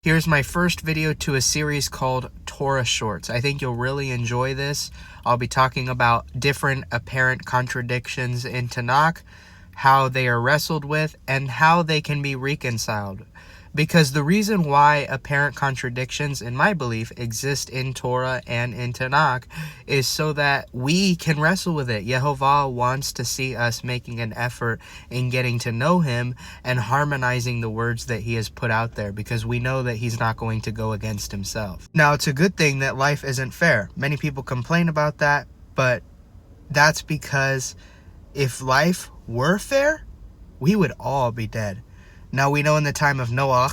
Here's my first video to a series called Torah Shorts. I think you'll really enjoy this. I'll be talking about different apparent contradictions in Tanakh, how they are wrestled with, and how they can be reconciled. Because the reason why apparent contradictions, in my belief, exist in Torah and in Tanakh is so that we can wrestle with it. Yehovah wants to see us making an effort in getting to know him and harmonizing the words that he has put out there, because we know that he's not going to go against himself. Now, it's a good thing that life isn't fair. Many people complain about that, but that's because if life were fair, we would all be dead. Now, we know in the time of Noah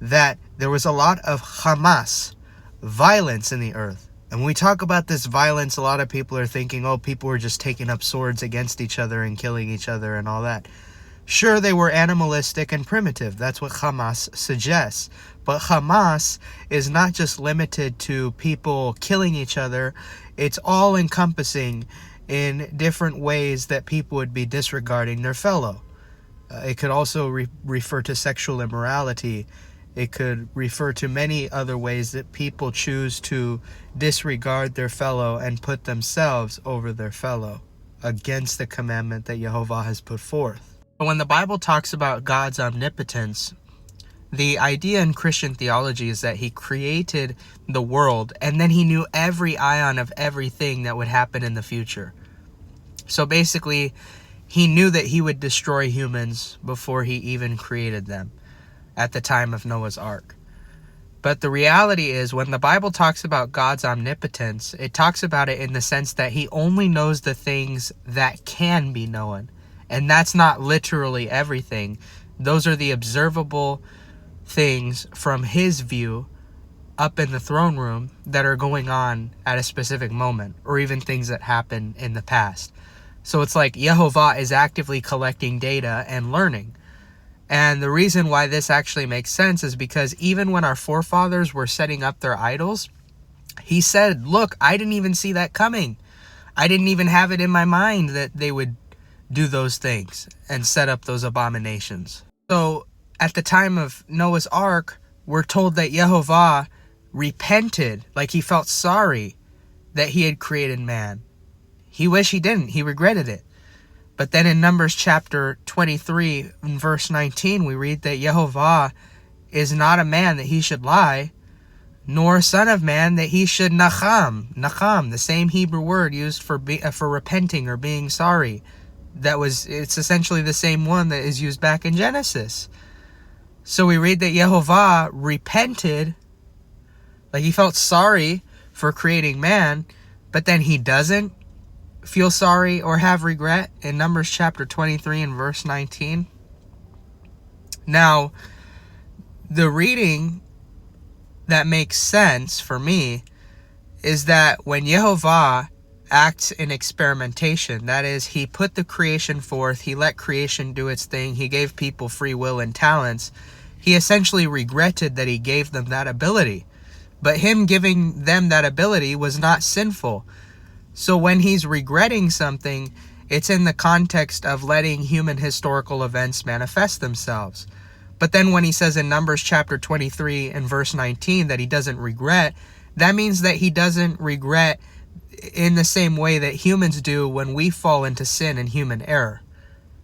that there was a lot of Hamas, violence in the earth. And when we talk about this violence, a lot of people are thinking, oh, people were just taking up swords against each other and killing each other and all that. Sure, they were animalistic and primitive. That's what Hamas suggests. But Hamas is not just limited to people killing each other. It's all-encompassing in different ways that people would be disregarding their fellow. It could also refer to sexual immorality. It could refer to many other ways that people choose to disregard their fellow and put themselves over their fellow against the commandment that Yehovah has put forth. When the Bible talks about God's omnipotence, the idea in Christian theology is that he created the world and then he knew every ion of everything that would happen in the future. So basically, he knew that he would destroy humans before he even created them at the time of Noah's Ark. But the reality is, when the Bible talks about God's omnipotence, it talks about it in the sense that he only knows the things that can be known. And that's not literally everything. Those are the observable things from his view up in the throne room that are going on at a specific moment, or even things that happen in the past. So it's like Yehovah is actively collecting data and learning. And the reason why this actually makes sense is because even when our forefathers were setting up their idols, he said, look, I didn't even see that coming. I didn't even have it in my mind that they would do those things and set up those abominations. So at the time of Noah's Ark, we're told that Yehovah repented, like he felt sorry that he had created man. He wished he didn't. He regretted it. But then in Numbers chapter 23, in verse 19, we read that Yehovah is not a man that he should lie, nor a son of man that he should nacham. Nacham, the same Hebrew word used for repenting or being sorry. It's essentially the same one that is used back in Genesis. So we read that Yehovah repented, like he felt sorry for creating man, but then he doesn't feel sorry or have regret in Numbers chapter 23 and verse 19. Now, the reading that makes sense for me is that when Yehovah acts in experimentation, that is, he put the creation forth, he let creation do its thing, he gave people free will and talents, he essentially regretted that he gave them that ability. But him giving them that ability was not sinful. So when he's regretting something, it's in the context of letting human historical events manifest themselves. But then when he says in Numbers chapter 23 and verse 19 that he doesn't regret, that means that he doesn't regret in the same way that humans do when we fall into sin and human error.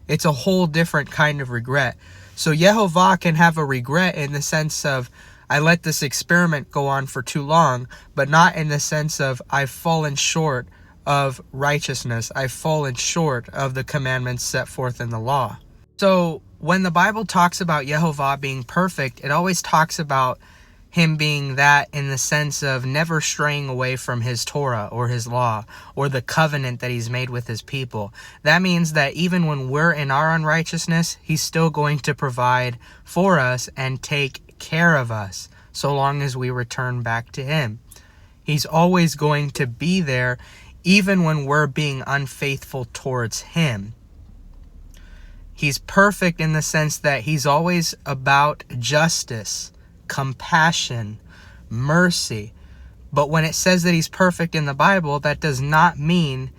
It's a whole different kind of regret. So Yehovah can have a regret in the sense of, I let this experiment go on for too long, but not in the sense of I've fallen short of righteousness. I've fallen short of the commandments set forth in the law. So when the Bible talks about Yehovah being perfect, it always talks about him being that in the sense of never straying away from his Torah or his law or the covenant that he's made with his people. That means that even when we're in our unrighteousness, he's still going to provide for us and take care of us so long as we return back to him. He's always going to be there even when we're being unfaithful towards him. He's perfect in the sense that he's always about justice, compassion, mercy. But when it says that he's perfect in the Bible, that does not mean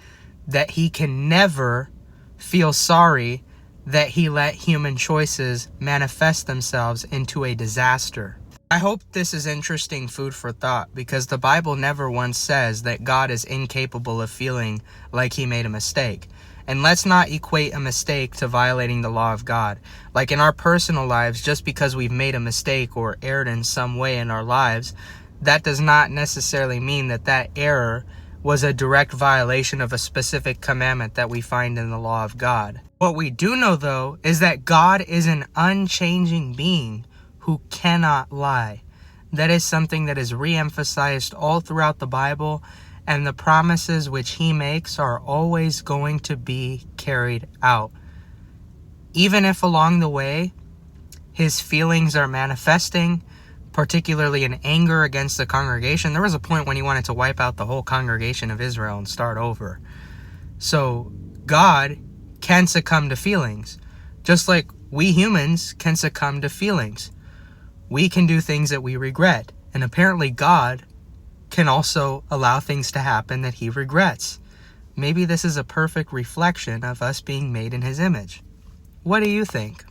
that he can never feel sorry that he let human choices manifest themselves into a disaster. I hope this is interesting food for thought, because the Bible never once says that God is incapable of feeling like he made a mistake. And let's not equate a mistake to violating the law of God. Like in our personal lives, just because we've made a mistake or erred in some way in our lives, that does not necessarily mean that that error was a direct violation of a specific commandment that we find in the law of God. What we do know, though, is that God is an unchanging being who cannot lie. That is something that is re-emphasized all throughout the Bible, and the promises which he makes are always going to be carried out. Even if along the way, his feelings are manifesting, particularly in anger against the congregation. There was a point when he wanted to wipe out the whole congregation of Israel and start over. So God can succumb to feelings, just like we humans can succumb to feelings. We can do things that we regret, and apparently God can also allow things to happen that he regrets. Maybe this is a perfect reflection of us being made in his image. What do you think?